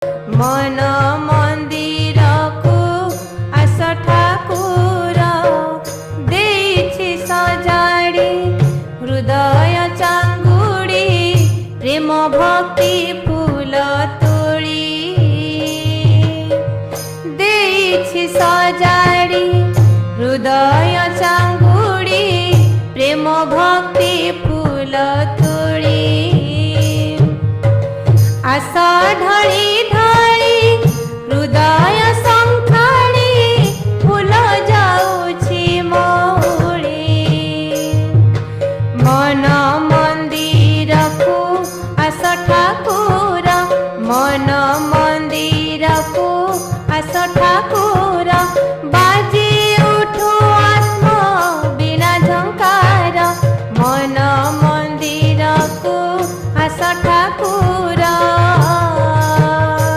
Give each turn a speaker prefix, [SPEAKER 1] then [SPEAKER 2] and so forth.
[SPEAKER 1] मन मंदिर को आस ठाकुर देइछि सजाड़ी हृदय चांगुड़ी प्रेम भक्ति फूल तोड़ी देइछि सजाड़ी हृदय चांगुड़ी प्रेम भक्ति फूल तोड़ी आस ढली ढली हृदय संखाड़ी फूल जाऊछि मौड़ी मन मंदिर को आस ठाकुर मन मंदिर को आस ठाकुर